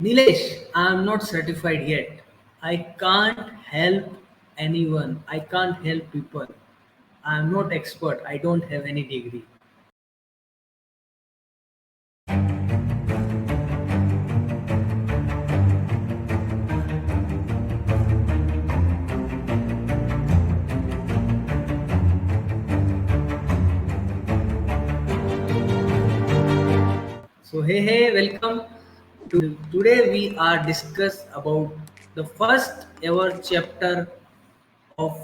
Nilesh, I am not certified yet. I can't help anyone. I can't help people. I am not expert. I don't have any degree. So hey, welcome. Today we are discuss about the first ever chapter of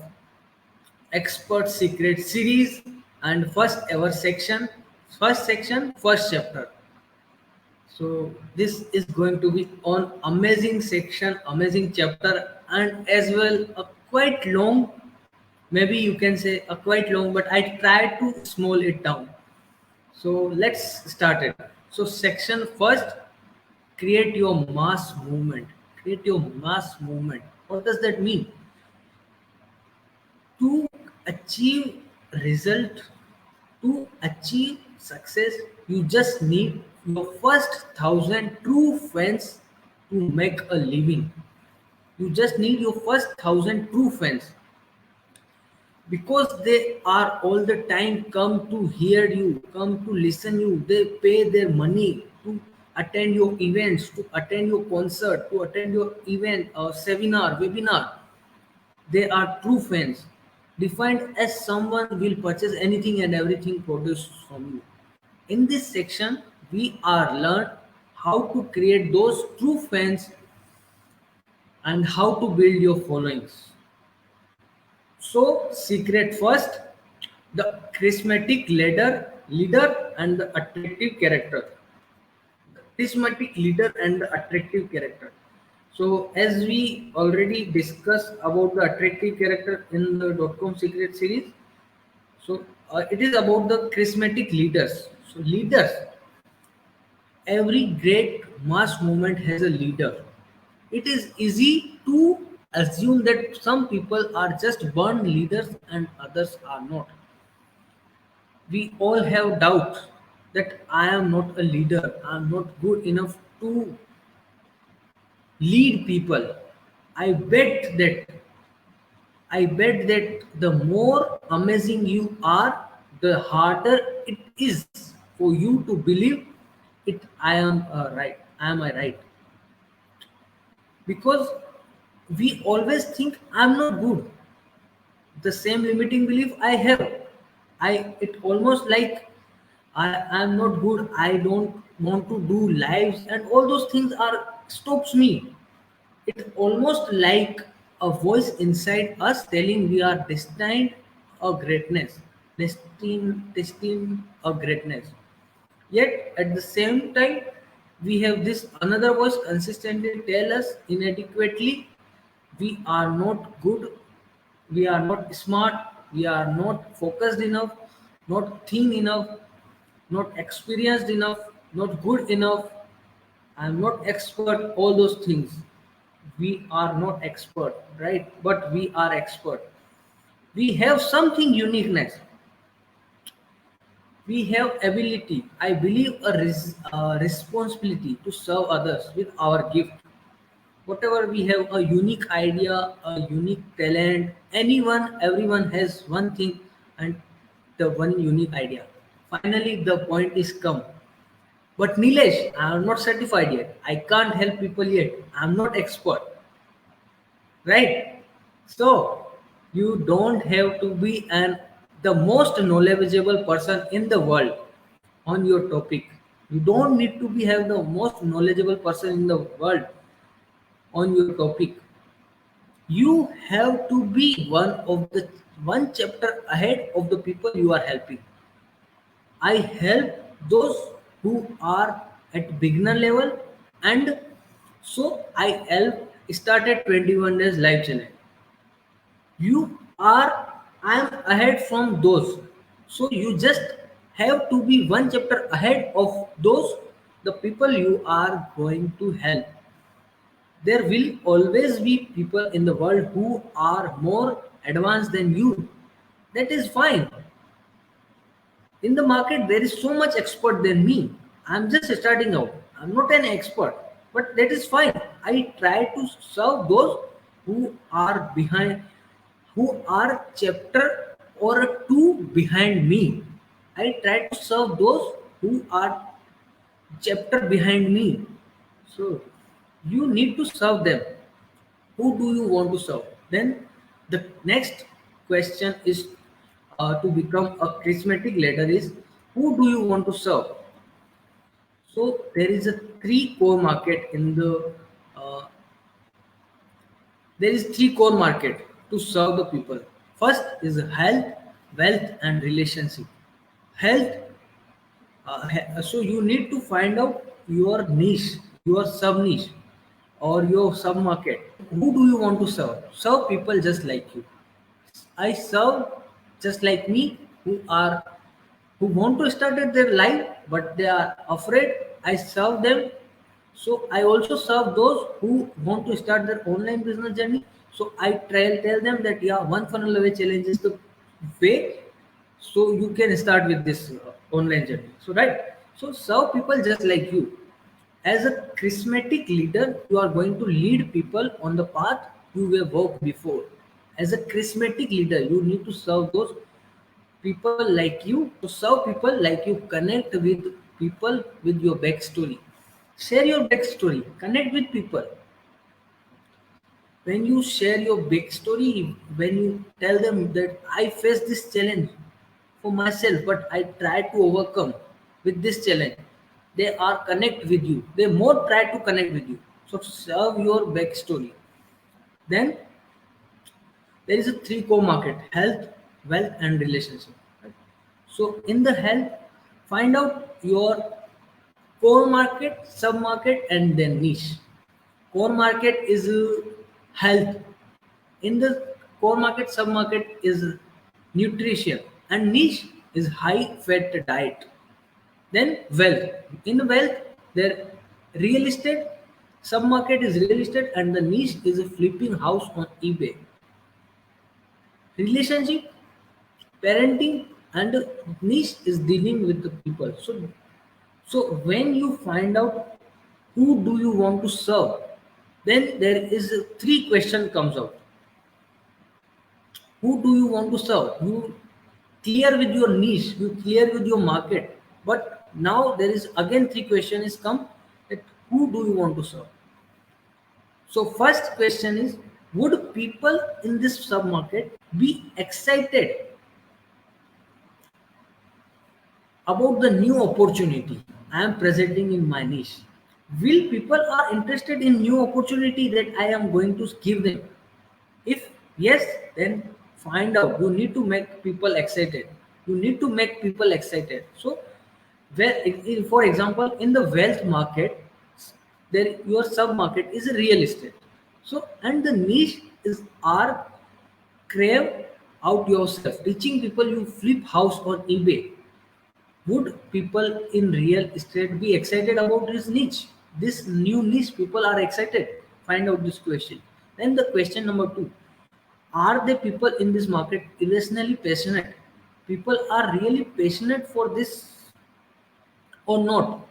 Expert Secret series and first ever section, first chapter. So this is going to be on amazing section, amazing chapter, and as well a quite long. Maybe you can say a quite long, but I try to small it down. So let's start it. So section first, create your mass movement. Create your mass movement. What does that mean? To achieve result, to achieve success, you just need your first thousand true fans to make a living. You just need your first thousand true fans because they are all the time come to hear you, come to listen you. They pay their money to attend your events, to attend your concert, to attend your event seminar, webinar. They are true fans, defined as someone will purchase anything and everything produced from you. In this section, we are learned how to create those true fans and how to build your followings. So, secret first, the charismatic leader and the attractive character. Charismatic leader and the attractive character. So, as we already discussed about the attractive character in the .com secret series, so it is about the charismatic leaders. So, leaders, every great mass movement has a leader. It is easy to assume that some people are just born leaders and others are not. We all have doubts that I am not a leader, I am not good enough to lead people. I bet that I bet that the more amazing you are, the harder it is for you to believe it. I am right. Am I right? Because we always think I'm not good. The same limiting belief I have. It almost like I'm not good. I don't want to do lives and all those things are stops me. It's almost like a voice inside us telling we are destined a greatness, destined a greatness. Yet at the same time, we have this another voice consistently tell us inadequately we are not good, we are not smart, we are not focused enough, not thin enough, not experienced enough, not good enough. I am not expert, all those things. We are not expert, right? But we are expert. We have something uniqueness. We have ability, I believe a responsibility to serve others with our gift. Whatever we have a unique idea, a unique talent. Everyone has one thing and the one unique idea. Finally the point is come. But Nilesh, I am not certified yet, I can't help people yet, I am not expert, right? So you don't have to be an the most knowledgeable person in the world on your topic. You don't need to be have the most knowledgeable person in the world on your topic. You have to be one chapter ahead of the people you are helping. I help those who are at beginner level, and so I help started 21 days live challenge. You are I am ahead from those. So you just have to be one chapter ahead of those the people you are going to help. There will always be people in the world who are more advanced than you. That is fine. In the market, there is so much expert than me. I'm just starting out. I'm not an expert. but that is fine. I try to serve those who are behind, who are chapter or two behind me. I try to serve those who are chapter behind me. So you need to serve them. Who do you want to serve? Then the next question is, to become a charismatic leader is, who do you want to serve? So there is a three core market in the uh, there is three core market to serve the people. First is health, wealth, and relationship. Health. So you need to find out your niche, your sub niche, or your sub market. Who do you want to serve? Serve people just like you. I serve just like me, who want to start their life but they are afraid. I serve them. So I also serve those who want to start their online business journey. So I tell them that yeah, one funnel away challenge is the way. So you can start with this online journey. So right. So serve people just like you. As a charismatic leader, you are going to lead people on the path you were walked before. As a charismatic leader, you need to serve those people like you. To serve people like you, connect with people with your backstory. Share your backstory. Connect with people. When you share your backstory, when you tell them that I faced this challenge for myself, but I try to overcome with this challenge, they are connect with you. They more try to connect with you. So serve your backstory. Then there is a three core market: health, wealth, and relationship. Right? So in the health, find out your core market, sub market, and then niche. Core market is health. In the core market, sub market is nutrition, and niche is high fat diet. Then wealth. In the wealth, there real estate, sub market is real estate, and the niche is a flipping house on eBay. Relationship, parenting, and niche is dealing with the people. So when you find out who do you want to serve, then there is a three question comes out. Who do you want to serve? You clear with your niche, you clear with your market, but now there is again three question is come, that who do you want to serve? So first question is, would people in this sub market be excited about the new opportunity I am presenting in my niche? Will people are interested in new opportunity that I am going to give them? If yes, then find out. You need to make people excited. You need to make people excited. So, where, for example, in the wealth market, there your sub market is real estate. So, and the niche is our crave out yourself, teaching people you flip house on eBay. Would people in real estate be excited about this niche? This new niche, people are excited. Find out this question. Then the question number two, are the people in this market irrationally passionate? People are really passionate for this or not?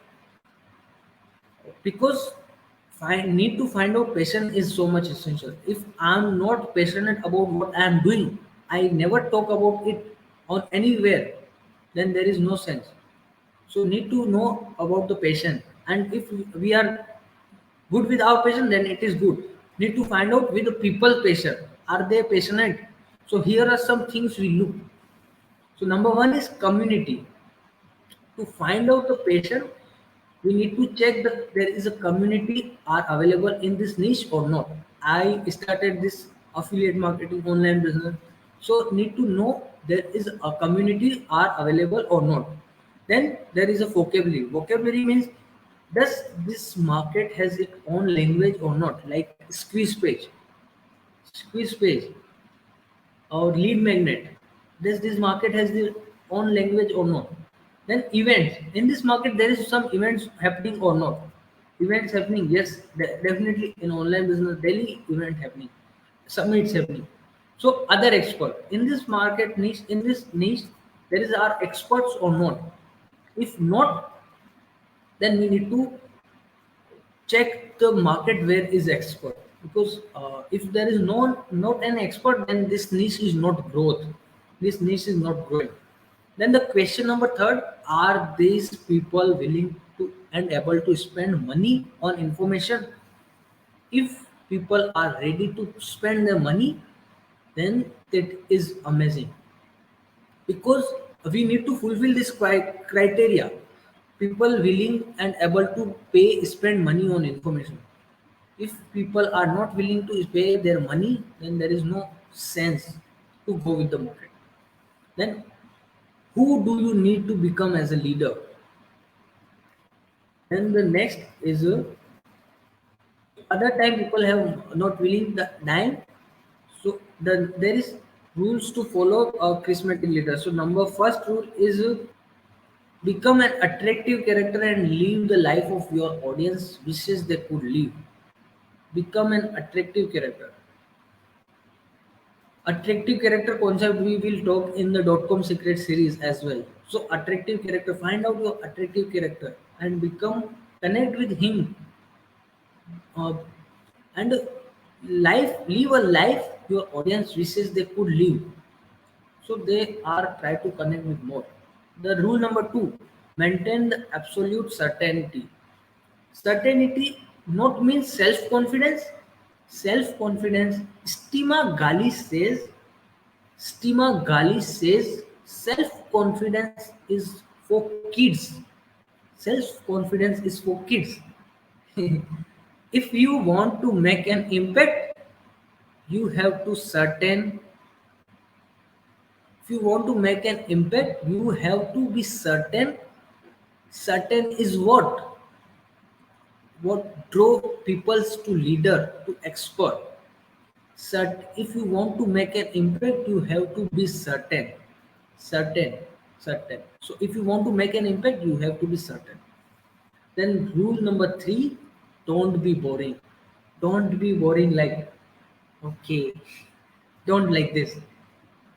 Because I need to find out passion is so much essential. If I'm not passionate about what I'm doing, I never talk about it on anywhere, then there is no sense. So need to know about the passion. And if we are good with our passion, then it is good. Need to find out with the people passion. Are they passionate? So here are some things we look. So number one is community. To find out the patient, we need to check that there is a community are available in this niche or not. I started this affiliate marketing online business, so need to know there is a community are available or not. Then there is a vocabulary. Vocabulary means, does this market has its own language or not? Like squeeze page or lead magnet. Does this market has their own language or not? Then events. In this market, there is some events happening or not? Events happening, yes, definitely in online business, daily event happening, summits happening. So other expert in this market niche, there is are experts or not? If not, then we need to check the market where is expert, because if there is not an expert, then this niche is not growth, this niche is not growing. Then the question number third, are these people willing to and able to spend money on information? If people are ready to spend their money, then that is amazing, because we need to fulfill this criteria. People willing and able to pay spend money on information. If people are not willing to pay their money, then there is no sense to go with the market. Then who do you need to become as a leader? Then the next is other time people have not willing the time. So there is rules to follow a charismatic leader. So number first rule is become an attractive character and live the life of your audience wishes they could live. Become an attractive character. Attractive character concept we will talk in the .com secret series as well. So attractive character, find out your attractive character and become connect with him, uh, and live a life your audience wishes they could live. So they are try to connect with more. The rule number two, maintain the absolute certainty. Certainty not means self-confidence. Self-confidence, Stima Gali says self-confidence is for kids. Self-confidence is for kids. If you want to make an impact, you have to certain. If you want to make an impact, you have to be certain. Certain is what drove people to leader to expert. If you want to make an impact, you have to be certain certain. So if you want to make an impact, you have to be certain. Then rule number three, don't be boring. Don't be boring like, okay, don't like this.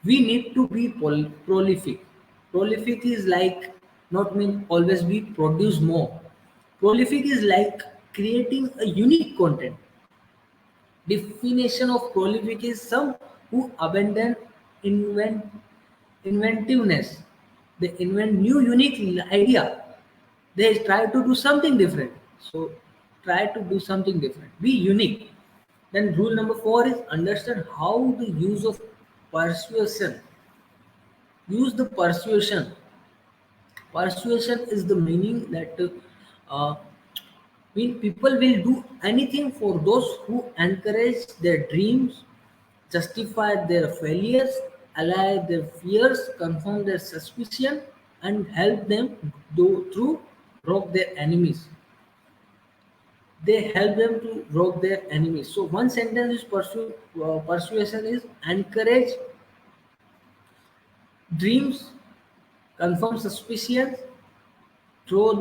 We need to be prolific. Prolific is like not mean always be produce more. Prolific is like creating a unique content. Definition of prolific is some who abandon invent inventiveness. They invent new unique idea. They try to do something different. So try to do something different. Be unique. Then rule number four is understand how the use of persuasion. Use the persuasion. Persuasion is the meaning that uh, mean people will do anything for those who encourage their dreams, justify their failures, allay their fears, confirm their suspicion, and help them do through rock their enemies. They help them to rock their enemies. So one sentence is persuasion is encourage dreams, confirm suspicions, throw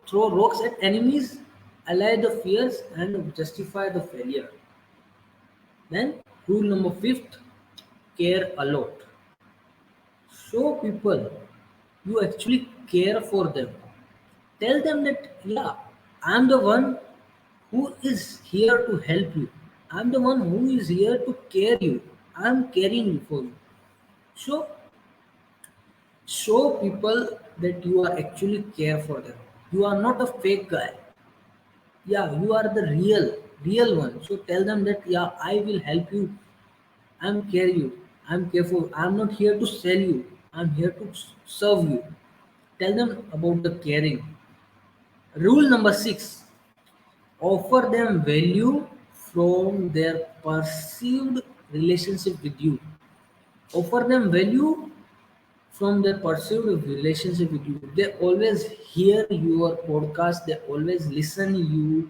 rocks at enemies, allay the fears, and justify the failure. Then rule number fifth, care a lot. Show people you actually care for them. Tell them that yeah, I'm the one who is here to help you. I'm the one who is here to care you. I'm caring you for you. So show people that you are actually care for them. You are not a fake guy. Yeah, you are the real one. So tell them that yeah, I will help you. I'm care you. I'm careful. I'm not here to sell you. I'm here to serve you. Tell them about the caring. Rule number six, offer them value from their perceived relationship with you. Offer them value from their perceived relationship with you. They always hear your podcast, they always listen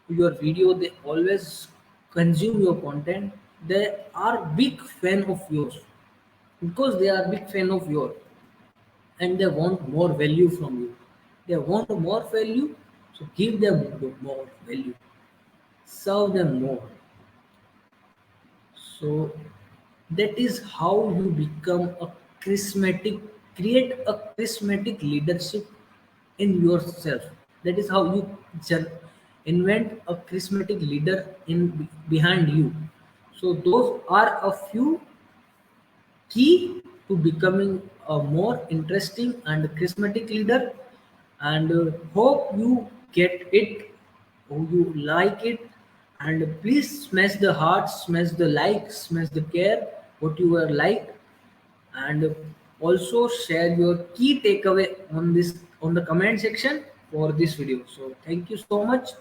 your video, they always consume your content. They are big fan of yours, because they are big fan of yours, and they want more value from you. They want more value, so give them more value, serve them more. So that is how you become a charismatic, create a charismatic leadership in yourself. That is how you invent a charismatic leader in behind you. So those are a few key to becoming a more interesting and charismatic leader. And hope you get it, hope you like it. And please smash the heart, smash the like, smash the care what you are like. And also share your key takeaway on this on the comment section for this video. So thank you so much.